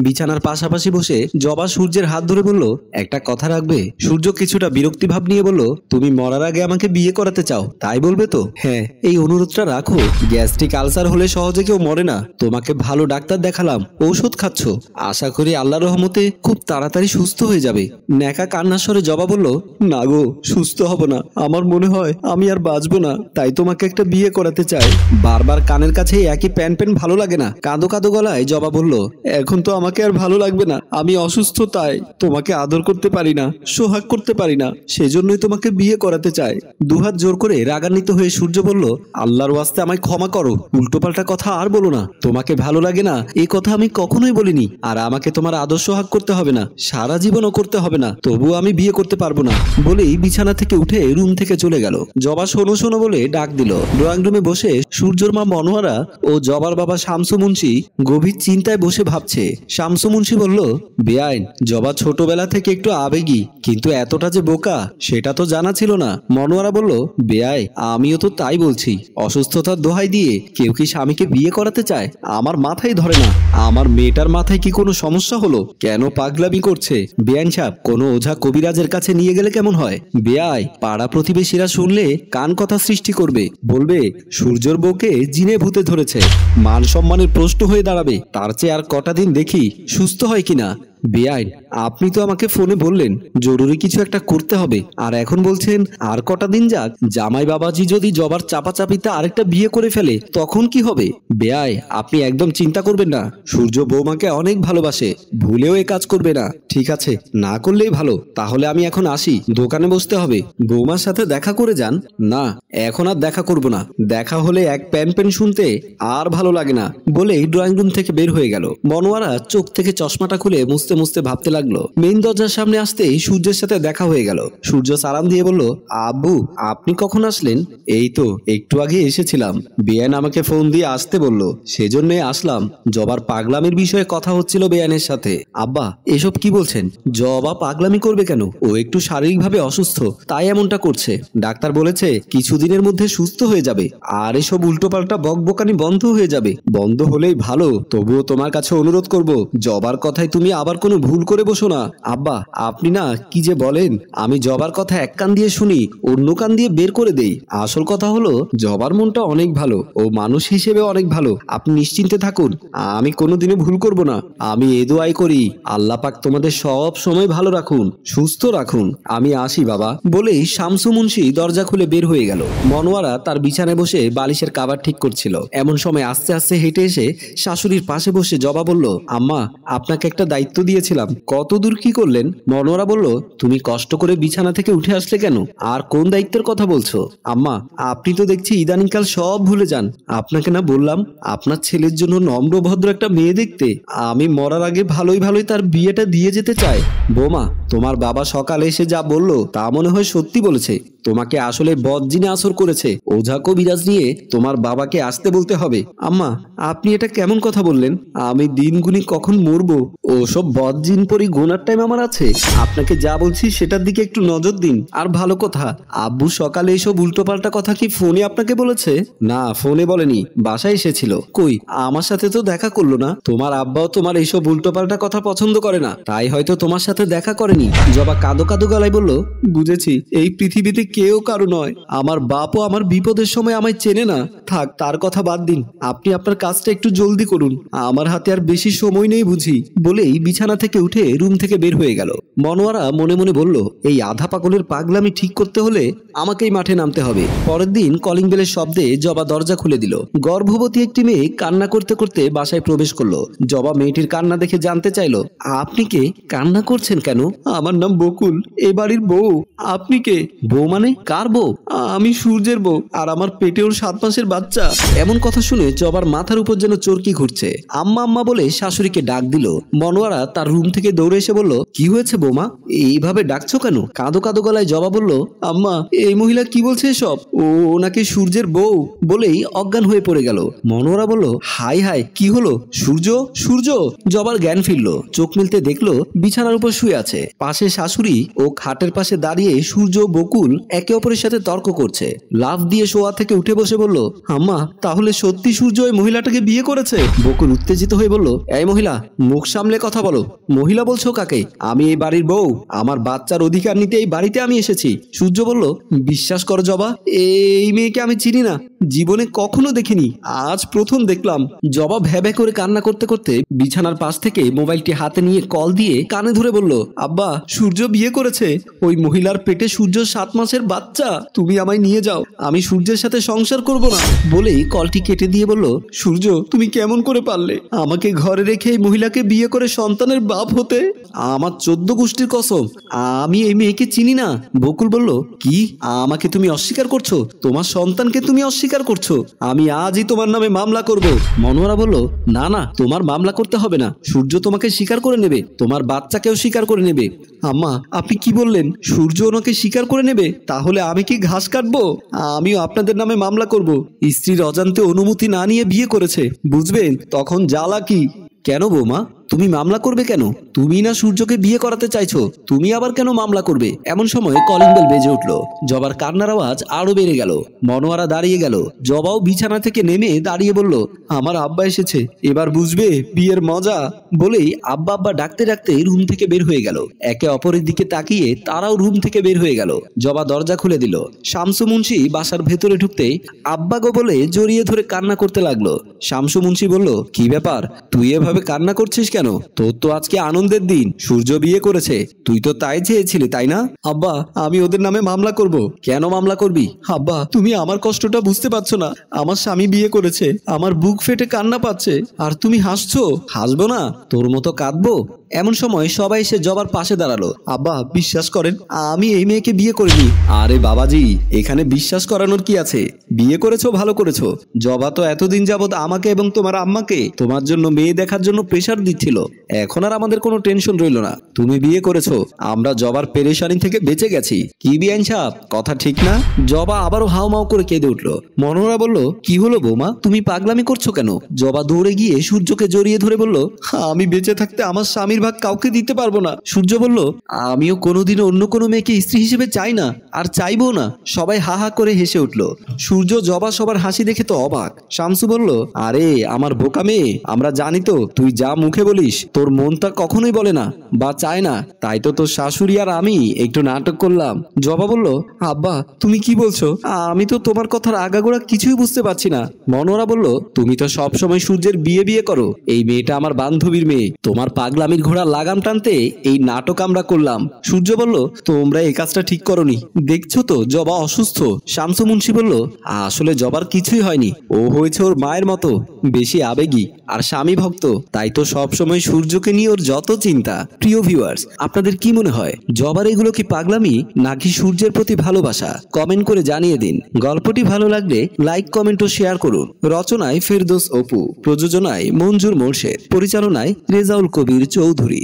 বিছানার পাশাপাশি বসে জবা সূর্যের হাত ধরে বলল, একটা কথা রাখবে? সূর্য কিছুটা বিরক্তি ভাব নিয়ে বলল, তুমি মরার আগে আমাকে বিয়ে করাতে চাও, তাই বলবে তো? হ্যাঁ, এই অনুরোধটা রাখো। গ্যাস্ট্রিক আলসার হলে সহজে কেউ মরে না। তোমাকে ভালো ডাক্তার দেখালাম, ঔষধ খাচ্ছ, আশা করি আল্লাহর রহমতে খুব তাড়াতাড়ি সুস্থ হয়ে যাবে। ন্যাকা কান্নার স্বরে জবা বলল, না গো, সুস্থ হব না। আমার মনে হয় আমি আর বাঁচবো না, তাই তোমাকে একটা বিয়ে করাতে চাই। বারবার কানের কাছে একই প্যান প্যান ভালো লাগে না। কাঁদো কাঁদো গলায় জবা বলল, এখন তো আমাকে আর ভালো লাগবে না। আমি অসুস্থ, তাই তোমাকে আদর করতে পারি না, সোহাগ করতে পারি না, সেজন্যই তোমাকে বিয়ে করাতে চাই। দুহাত জোর করে রাগান্বিত হয়ে সূর্য বলল, আল্লাহর ওয়াস্তে আমায় ক্ষমা করো, উল্টোপাল্টা কথা আর বলো না। তোমাকে ভালো লাগে না এই কথা আমি কখনোই বলিনি। আর আমাকে তোমার আদর সোহাগ করতে হবে না, সারা জীবনও করতে হবে না, তবুও আমি বিয়ে করতে পারবো না বলেই বিছানা থেকে উঠে রুম থেকে চলে গেল। জবা শোনো শোনো বলে ডাক দিল। ড্রয়িং রুমে বসে সূর্যর মা মনোয়ারা ও জবার বাবা শামসু মুন্সি গভীর চিন্তায় বসে ভাবছে। শামসু মুন্সি বলল, বেআইন, জবা ছোটবেলা থেকে একটু আবেগী, কিন্তু এতটা যে বোকা সেটা তো জানা ছিল না। মনোয়ারা বলল, বেআই, আমিও তো তাই বলছি। অসুস্থতার দোহাই দিয়ে কেউ কি স্বামীকে বিয়ে করাতে চায়? আমার মাথায় ধরে না। আমার মেয়েটার মাথায় কি কোনো সমস্যা হলো? কেন পাগলামি করছে? বেআইন সাহেব, কোনো ওঝা কবিরাজের কাছে নিয়ে গেলে কেমন হয়? বেআই, পাড়া প্রতিবেশীরা শুনলে কান কথা সৃষ্টি করবে, বলবে সূর্যর বউকে জিনে ভূতে ধরেছে, মান সম্মানের প্রশ্ন হয়ে দাঁড়াবে। তার চেয়ে আর কটা দিন দেখি সুস্থ হয় কিনা। বেআইন, আপনি তো আমাকে ফোনে বললেন জরুরি কিছু একটা করতে হবে, আর এখন বলছেন আর কটা দিন যাক। জামাই বাবাজি যদি জবার চাপাচাপিতে আরেকটা বিয়ে করে ফেলে তখন কি হবে? বেআই, আপনি একদম চিন্তা করবেন না। সূর্য বৌমাকে অনেক ভালোবাসে, ভুলেও এ কাজ করবে না। ঠিক আছে, না করলেই ভালো। তাহলে আমি এখন আসি, দোকানে বসতে হবে। বৌমার সাথে দেখা করে যান। না, এখন আর দেখা করব না। দেখা হলে এক প্যান প্যান শুনতে আর ভালো লাগে না বলেই ড্রয়িং রুম থেকে বের হয়ে গেল। মনোয়ারা চোখ থেকে চশমাটা খুলে মুছতে মুছতে ভাবতে লাগলো। মেইন দরজার সামনে আসতেই সূর্যের সাথে দেখা হয়ে গেল। সূর্য সালাম দিয়ে বলল, আব্বু, আপনি কখন আসলেন? এই তো একটু আগে এসেছিলাম। বেয়ান আমাকে ফোন দিয়ে আসতে বলল, সেজন্যই আসলাম। জবার পাগলামির বিষয়ে কথা হচ্ছিল বেয়ানের সাথে। আব্বা, এসব কি বলছেন? জবা পাগলামি করবে কেন? ও একটু শারীরিকভাবে অসুস্থ, তাই এমনটা করছে। ডাক্তার বলেছে কিছুদিনের মধ্যে সুস্থ হয়ে যাবে, আর এসব উল্টোপাল্টা বকবকানি বন্ধ হয়ে যাবে। বন্ধ হলেই ভালো। তবুও তোমার কাছে অনুরোধ করব, জবার কথায় তুমি আবার কোনো ভুল করে বসো না। আব্বা, আপনি না কি যে বলেন। আমি জবার কথা এক কান দিয়ে শুনি, অন্য কান দিয়ে বের করে দেই। আসল কথা হলো জবার মনটা অনেক ভালো, ও মানুষ হিসেবে অনেক ভালো। আপনি নিশ্চিন্তে থাকুন, আমি কোনোদিনও ভুল করব না। আমি এ দোয়াই করি, আল্লাহ পাক তোমাদের সব সময় ভালো রাখুন, সুস্থ রাখুন। আমি আসি বাবা বলেই শামসু মুন্সি দরজা খুলে বের হয়ে গেল। মনোয়ারা তার বিছানায় বসে বালিশের কাভার ঠিক করছিল। এমন সময় আস্তে আস্তে হেঁটে এসে শাশুড়ির পাশে বসে জবা বলল, আম্মা, আপনাকে একটা দায়িত্ব দিয়েছিলাম, কত দূর কি করলেন? মনোয়ারা বলল, তুমি কষ্ট করে বিছানা থেকে উঠে আসলে কেন? আর কোন দায়িত্বের কথা বলছো? আম্মা, আপনি তো দেখছি ইদানিংকাল সব ভুলে যান। আপনাকে না বললাম আপনার ছেলের জন্য নম্র ভদ্র একটা মেয়ে দেখতে? আমি মরার আগে ভালোই ভালোই তার বিয়েটা দিয়ে যেতে চাই। বৌমা, তোমার বাবা সকালে এসে যা বললো তা মনে হয় সত্যি বলেছে। তোমাকে আসলে বদজিনে আসর করেছে। ওঝা কবিরাজ নিয়ে তোমার বাবাকে আসতে বলতে হবে। আম্মা, আপনি এটা কেমন কথা বললেন? আমি দিনগুনি কখন মরবো? ওসব বদজিন পরি গোনার টাইম আমার আছে? আপনাকে যা বলছি সেটার দিকে একটু নজর দিন। আর ভালো কথা, আব্বু সকালে এসব উল্টোপাল্টা কথা কি ফোনে আপনাকে বলেছে? না, ফোনে বলেনি, বাসায় এসেছিল। কই, আমার সাথে তো দেখা করলো না। তোমার আব্বাও তোমার এইসব উল্টোপাল্টা কথা পছন্দ করে না, তাই হয়তো তোমার সাথে দেখা করেনি। জবা কাঁদো কাঁদো গলায় বলল, বুঝেছি, এই পৃথিবীতে কেউ কারো নয়। আমার বাপও আমার বিপদের সময় আমায় চেনে না। থাক, তার কথা বাদ দিন। আপনি আপনার কাজটা একটু জলদি করুন, আমার হাতে আর বেশি সময় নেই বুঝি বলেই বিছানা থেকে উঠে রুম থেকে বের হয়ে গেল। মনোয়ারা মনে মনে বলল, এই আধা পাগলের পাগলামি ঠিক করতে হলে আমাকেই মাঠে নামতে হবে। পরের দিন কলিং বেলের শব্দে জবা দরজা খুলে দিল। গর্ভবতী একটি মেয়ে কান্না করতে করতে বাসায় প্রবেশ করলো। জবা মেয়েটির কান্না দেখে জানতে চাইল, আপনি কে? কান্না করছেন কেন? আমার নাম বকুল, এ বাড়ির বউ। আপনি কে? বউ মানে? কার বউ? আমি সূর্যের বউ, আর আমার পেটে ওর 7 মাসের বাচ্চা। এমন কথা শুনে জবার মাথার উপর যেন চরকি ঘুরছে। আম্মা আম্মা বলে শাশুড়িকে ডাক দিল। মনোয়ারা তার রুম থেকে দৌড়ে এসে বলল, কি হয়েছে বৌমা, এইভাবে ডাকছো কেন? কাঁদো কাঁদো গলায় জবা বলল, আম্মা এই মহিলা কি বলছে এসব, ও নাকি সূর্যের বউ বলেই অজ্ঞান হয়ে পড়ে গেল। মনোয়ারা বলল, হাই হাই, কি হলো? সূর্য? সূর্য? জবার জ্ঞান ফিরল, চোখ মিলতে দেখলো বিছানার উপর শুয়ে আছে। পাশে শাশুড়ি ও খাটের পাশে দাঁড়িয়ে সূর্য ও বকুল একে অপরের সাথে তর্ক করছে। লাফ দিয়ে শোয়া থেকে উঠে বসে বলল, আম্মা তাহলে সত্যি সূর্য ওই মহিলাটাকে বিয়ে করেছে? বকুল উত্তেজিত হয়ে বলল, এই মহিলা, মুখ সামলে কথা বলো। মহিলা বলছো কাকে? আমি এই বাড়ির বউ, আমার বাচ্চার অধিকার নিতে এই বাড়িতে আমি এসেছি। সূর্য বলল, বিশ্বাস করো জবা, এই মেয়েকে আমি চিনি না, জীবনে কখনো দেখিনি, আজ প্রথম দেখলাম। জবা ভ্যাবে করে কান্না করতে করতে বিছানার পাশ থেকে মোবাইলটি হাতে নিয়ে কল দিয়ে কানে ধরে বলল, আব্বা সূর্য বিয়ে করেছে, ওই মহিলার পেটে সূর্য 7 মাসের বাচ্চা, তুমি আমায় নিয়ে যাও, আমি সূর্যের সাথে সংসার করব না। বলেই কলটি কেটে দিয়ে বলল, সূর্য তুমি কেমন করে পারলে আমাকে ঘরে রেখে এই মহিলাকে বিয়ে করে সন্তানের বাপ হতে? আমার 14 গোষ্ঠীর কসম, আমি এই মেয়েকে চিনি না। বকুল বলল, কি আমাকে তুমি অস্বীকার করছো? তোমার সন্তানকে তুমি অস্বীকার করছো? আমি আজই তোমার নামে মামলা করব। মনোয়ারা বলল, না না, তোমার মামলা করতে হবে না, সূর্য তোমাকে স্বীকার করে নেবে, তোমার বাচ্চাকেও স্বীকার করে নেবে। আম্মা আপনি কি বললেন? সূর্য ওনাকে স্বীকার করে নেবে? তাহলে আমি কি ঘাস কাটবো? আমিও আপনাদের নামে মামলা করব। স্ত্রীর অজান্তে অনুমতি না নিয়ে বিয়ে করেছে, বুঝবেন তখন জ্বালা কি। কেন বৌমা, তুমি মামলা করবে কেন? তুমি না সূর্যকে বিয়ে করাতে চাইছো, তুমি আবার কেন মামলা করবে? এমন সময় কলিং বেল বেজে উঠলো। জবার কান্নার আওয়াজ আরো বেড়ে গেল। মনোয়ারা দাঁড়িয়ে গেল। জবাও বিছানা থেকে নেমে দাঁড়িয়ে বলল, আমার আব্বা এসেছে, এবার বুঝবে বিয়ের মজা। বলেই আব্বা আব্বা ডাকতে ডাকতে রুম থেকে বের হয়ে গেল। একে অপরের দিকে তাকিয়ে তারাও রুম থেকে বের হয়ে গেল। জবা দরজা খুলে দিল। শামসু মুন্সি বাসার ভেতরে ঢুকতেই আব্বা গো বলে জড়িয়ে ধরে কান্না করতে লাগলো। শামসু মুন্সি বলল, কি ব্যাপার, তুই এভাবে কান্না করছিস কেন? তোর তো আজকে আনন্দের দিন, সূর্য বিয়ে করেছে, তুই তো তাই চেয়েছিলি তাই না? আব্বা আমি ওদের নামে মামলা করব। কেন মামলা করবি? আব্বা তুমি আমার কষ্টটা বুঝতে পারছো না, আমার স্বামী বিয়ে করেছে, আমার বুক ফেটে কান্না পাচ্ছে, আর তুমি হাসছো। হাসবো না, তোর মতো কাঁদবো? এমন সময় সবাই এসে জবার পাশে দাঁড়ালো। আব্বা বিশ্বাস করেন, আমি এই মেয়েকে বিয়ে করিনি। আরে বাবাজি, এখানে বিশ্বাস করানোর কি আছে? বিয়ে করেছো, ভালো করেছো। জবা তো এতদিন যাবত আমাকে এবং তোমার আম্মাকে তোমার জন্য মেয়ে দেখার জন্য প্রেসার দিচ্ছিল, এখন আর আমাদের কোনো টেনশন রইল না। তুমি বিয়ে করেছো, আমরা জবার পেরেশানি থেকে বেঁচে গেছি। কি বিআইন সাহেব, কথা ঠিক না? জবা আবারও হাউমাউ করে কেঁদে উঠলো। মনোহরা বলল, কি হলো বৌমা, তুমি পাগলামি করছো কেন? জবা দৌড়ে গিয়ে সূর্যকে জড়িয়ে ধরে বলল, আমি বেঁচে থাকতে আমার স্বামীর ভাগ কাউকে দিতে পারবো না। সূর্য বলল, আমিও কোনোদিনও অন্য কোনো মেয়েকে স্ত্রী হিসেবে চাই না, আর চাইবো না। সবাই হা হা করে হেসে উঠলো। সূর্য জবা সবার হাসি দেখে তো অবাক। শামসু বলল, আরে আমার বোকা মেয়ে, আমরা জানি তো তুই যা মুখে বলিস তোর মনটা কখনোই বলে না বা চায় না, তাই তো তোর শাশুড়ি আর আমি একটু নাটক করলাম। জবা বলল, আব্বা তুমি কি বলছো? আমি তো তোমার কথার আগাগোড়া কিছুই বুঝতে পারছি না। মনোহরা বলল, তুমি তো সব সময় সূর্যের বিয়ে বিয়ে করো, এই মেয়েটা আমার বান্ধবীর মেয়ে, তোমার পাগলামির ঘোড়া লাগাম টানতে এই নাটক আমরা করলাম। সূর্য বলল, তোমরা এই কাজটা ঠিক করনি, দেখছো তো জবা অসুস্থ। শামসু মুন্সি বলল, আসলে জবার কিছুই হয়নি, ও হয়েছে ওর মায়ের মতো বেশি আবেগী আর স্বামী ভক্ত, তাই তো সব সময় সূর্যকে নিয়ে ওর যত চিন্তা। প্রিয় ভিউয়ার্স, আপনাদের কি মনে হয়, জবার এগুলো কি পাগলামি নাকি সূর্যের প্রতি ভালোবাসা? কমেন্ট করে জানিয়ে দিন। গল্পটি ভালো লাগলে লাইক কমেন্ট ও শেয়ার করুন। রচনায় ফেরদৌস অপু, প্রযোজনায় মঞ্জুর মোর্শেদ, পরিচালনায় রেজাউল কবির চৌধুরী।